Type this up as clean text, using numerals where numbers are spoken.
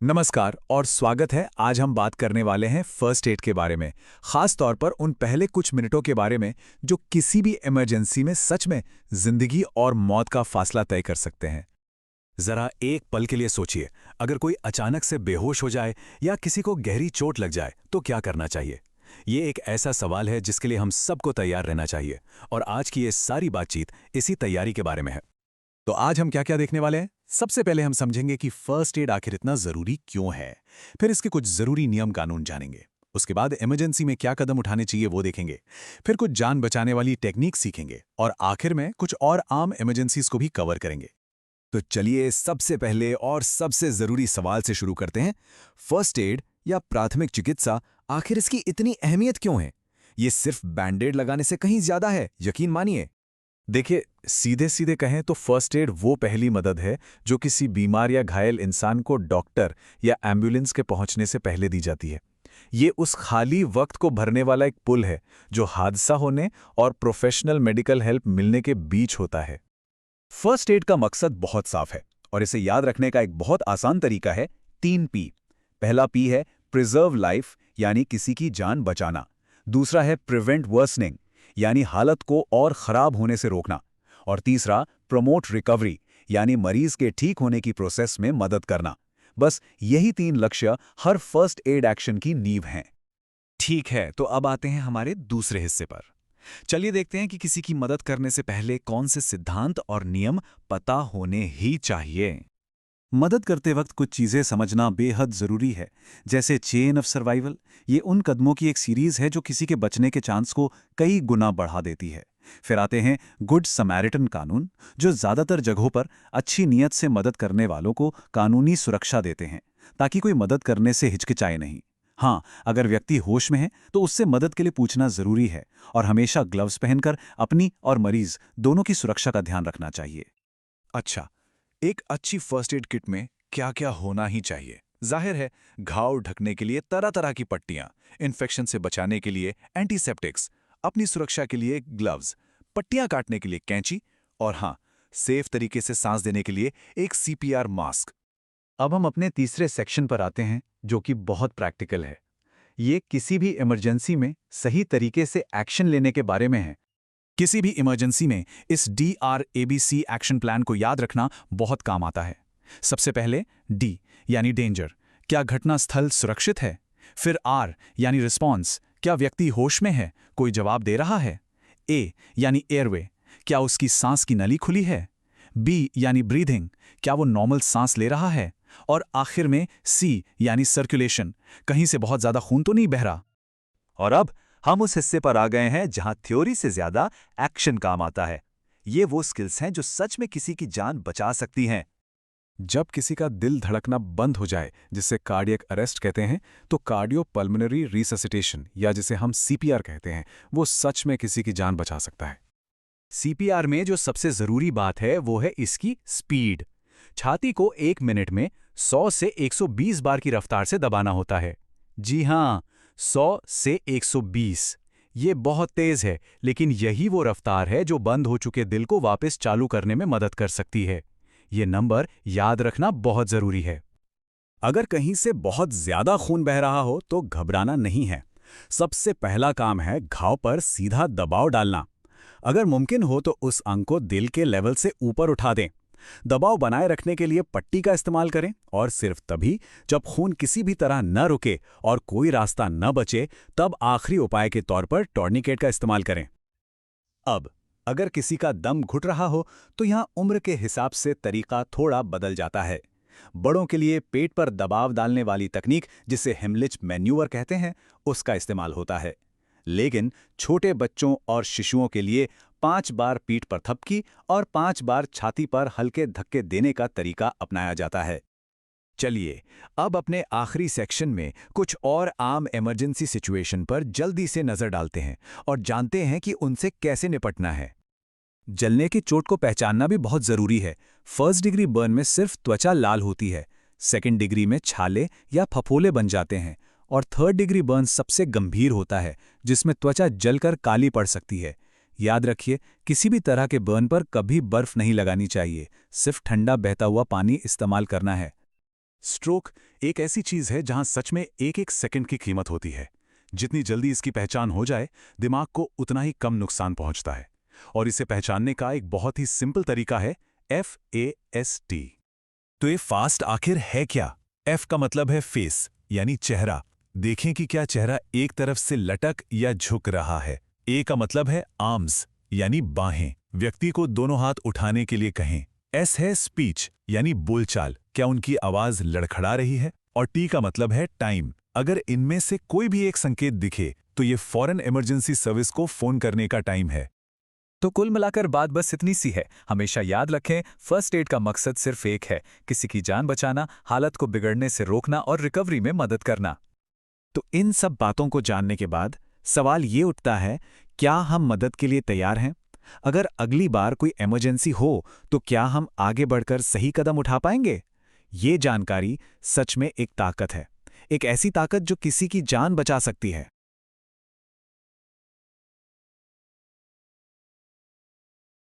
नमस्कार और स्वागत है। आज हम बात करने वाले हैं फर्स्ट एड के बारे में, खास तौर पर उन पहले कुछ मिनटों के बारे में जो किसी भी इमरजेंसी में सच में जिंदगी और मौत का फासला तय कर सकते हैं। जरा एक पल के लिए सोचिए, अगर कोई अचानक से बेहोश हो जाए या किसी को गहरी चोट लग जाए तो क्या करना चाहिए। ये एक ऐसा सवाल है जिसके लिए हम सबको तैयार रहना चाहिए, और आज की ये सारी बातचीत इसी तैयारी के बारे में है। तो आज हम क्या क्या देखने वाले हैं। सबसे पहले हम समझेंगे कि फर्स्ट एड आखिर इतना जरूरी क्यों है। फिर इसके कुछ जरूरी नियम कानून जानेंगे। उसके बाद इमरजेंसी में क्या कदम उठाने चाहिए वो देखेंगे। फिर कुछ जान बचाने वाली टेक्निक सीखेंगे और आखिर में कुछ और आम इमरजेंसीज को भी कवर करेंगे। तो चलिए सबसे पहले और सबसे जरूरी सवाल से शुरू करते हैं। फर्स्ट एड या प्राथमिक चिकित्सा, आखिर इसकी इतनी अहमियत क्यों है। ये सिर्फ बैंडेड लगाने से कहीं ज्यादा है, यकीन मानिए। देखिए, सीधे सीधे कहें तो फर्स्ट एड वो पहली मदद है जो किसी बीमार या घायल इंसान को डॉक्टर या एम्बुलेंस के पहुंचने से पहले दी जाती है। ये उस खाली वक्त को भरने वाला एक पुल है जो हादसा होने और प्रोफेशनल मेडिकल हेल्प मिलने के बीच होता है। फर्स्ट एड का मकसद बहुत साफ है और इसे याद रखने का एक बहुत आसान तरीका है, 3 P। पहला P है प्रिजर्व लाइफ, यानी किसी की जान बचाना। दूसरा है प्रिवेंट वर्सनिंग, यानी हालत को और खराब होने से रोकना। और तीसरा प्रमोट रिकवरी, यानी मरीज के ठीक होने की प्रोसेस में मदद करना। बस यही 3 लक्ष्य हर फर्स्ट एड एक्शन की नींव हैं। ठीक है, तो अब आते हैं हमारे दूसरे हिस्से पर। चलिए देखते हैं कि किसी की मदद करने से पहले कौन से सिद्धांत और नियम पता होने ही चाहिए। मदद करते वक्त कुछ चीजें समझना बेहद जरूरी है, जैसे चेन ऑफ सर्वाइवल। ये उन कदमों की एक सीरीज है जो किसी के बचने के चांस को कई गुना बढ़ा देती है। फिर आते हैं गुड समैरिटन कानून, जो ज्यादातर जगहों पर अच्छी नीयत से मदद करने वालों को कानूनी सुरक्षा देते हैं, ताकि कोई मदद करने से हिचकिचाए नहीं। हाँ, अगर व्यक्ति होश में है तो उससे मदद के लिए पूछना जरूरी है, और हमेशा ग्लव्स पहनकर अपनी और मरीज दोनों की सुरक्षा का ध्यान रखना चाहिए। अच्छा, एक अच्छी फर्स्ट एड किट में क्या-क्या होना ही चाहिए। जाहिर है, घाव ढकने के लिए तरह तरह की पट्टियां, इन्फेक्शन से बचाने के लिए एंटीसेप्टिक्स, अपनी सुरक्षा के लिए ग्लव्स, पट्टियां काटने के लिए कैंची, और हाँ, सेफ तरीके से सांस देने के लिए एक CPR मास्क। अब हम अपने तीसरे सेक्शन पर आते हैं, जो कि बहुत प्रैक्टिकल है। ये किसी भी इमरजेंसी में सही तरीके से एक्शन लेने के बारे में है। किसी भी इमरजेंसी में इस DRABC एक्शन प्लान को याद रखना बहुत काम आता है। सबसे पहले D यानी डेंजर, क्या घटनास्थल सुरक्षित है। फिर R यानी रिस्पॉन्स, क्या व्यक्ति होश में है, कोई जवाब दे रहा है। A यानी एयरवे, क्या उसकी सांस की नली खुली है। B यानी ब्रीथिंग, क्या वो नॉर्मल सांस ले रहा है। और आखिर में C यानी सर्कुलेशन, कहीं से बहुत ज्यादा खून तो नहीं बह रहा। और अब हम उस हिस्से पर आ गए हैं जहां थ्योरी से ज्यादा एक्शन काम आता है। ये वो स्किल्स हैं जो सच में किसी की जान बचा सकती हैं। जब किसी का दिल धड़कना बंद हो जाए, जिसे कार्डियक अरेस्ट कहते हैं, तो कार्डियो पल्मोनरी रिससिटेशन, या जिसे हम CPR कहते हैं, वो सच में किसी की जान बचा सकता है। CPR में जो सबसे जरूरी बात है वो है इसकी स्पीड। छाती को 1 मिनट में 100 से 120 बार की रफ्तार से दबाना होता है। जी हाँ, 100 से 120। ये बहुत तेज है, लेकिन यही वो रफ्तार है जो बंद हो चुके दिल को वापस चालू करने में मदद कर सकती है। ये नंबर याद रखना बहुत जरूरी है। अगर कहीं से बहुत ज्यादा खून बह रहा हो तो घबराना नहीं है। सबसे पहला काम है घाव पर सीधा दबाव डालना। अगर मुमकिन हो तो उस अंग को दिल के लेवल से ऊपर उठा दें। दबाव बनाए रखने के लिए पट्टी का इस्तेमाल करें, और सिर्फ तभी जब खून किसी भी तरह न रुके और कोई रास्ता न बचे, तब आखिरी उपाय के तौर पर टॉर्निकेट का इस्तेमाल करें। अब अगर किसी का दम घुट रहा हो तो यहाँ उम्र के हिसाब से तरीका थोड़ा बदल जाता है। बड़ों के लिए पेट पर दबाव डालने वाली तकनीक, जिसे हेमलिच मैन्यूवर कहते हैं, उसका इस्तेमाल होता है। लेकिन छोटे बच्चों और शिशुओं के लिए 5 बार पीठ पर थपकी और 5 बार छाती पर हल्के धक्के देने का तरीका अपनाया जाता है। चलिए अब अपने आखिरी सेक्शन में कुछ और आम इमरजेंसी सिचुएशन पर जल्दी से नजर डालते हैं और जानते हैं कि उनसे कैसे निपटना है। जलने की चोट को पहचानना भी बहुत जरूरी है। फर्स्ट डिग्री बर्न में सिर्फ त्वचा लाल होती है, सेकेंड डिग्री में छाले या फफोले बन जाते हैं, और थर्ड डिग्री बर्न सबसे गंभीर होता है, जिसमें त्वचा जलकर काली पड़ सकती है। याद रखिए, किसी भी तरह के बर्न पर कभी बर्फ नहीं लगानी चाहिए, सिर्फ ठंडा बहता हुआ पानी इस्तेमाल करना है। स्ट्रोक एक ऐसी चीज है जहां सच में एक एक सेकंड की कीमत होती है। जितनी जल्दी इसकी पहचान हो जाए, दिमाग को उतना ही कम नुकसान पहुंचता है। और इसे पहचानने का एक बहुत ही सिंपल तरीका है FAST। तो ये फास्ट आखिर है क्या? F का मतलब है फेस, यानी चेहरा। देखें कि क्या चेहरा एक तरफ से लटक या झुक रहा है। A का मतलब है आर्म्स, यानी बाहें। व्यक्ति को दोनों हाथ उठाने के लिए कहें। S है स्पीच, यानी बोलचाल, क्या उनकी आवाज लड़खड़ा रही है। और T का मतलब है टाइम। अगर इनमें से कोई भी एक संकेत दिखे तो ये फौरन इमरजेंसी सर्विस को फोन करने का टाइम है। तो कुल मिलाकर बात बस इतनी सी है। हमेशा याद रखें, फर्स्ट एड का मकसद सिर्फ एक है, किसी की जान बचाना, हालत को बिगड़ने से रोकना और रिकवरी में मदद करना। तो इन सब बातों को जानने के बाद सवाल ये उठता है, क्या हम मदद के लिए तैयार हैं? अगर अगली बार कोई इमरजेंसी हो तो क्या हम आगे बढ़कर सही कदम उठा पाएंगे? ये जानकारी सच में एक ताकत है, एक ऐसी ताकत जो किसी की जान बचा सकती है।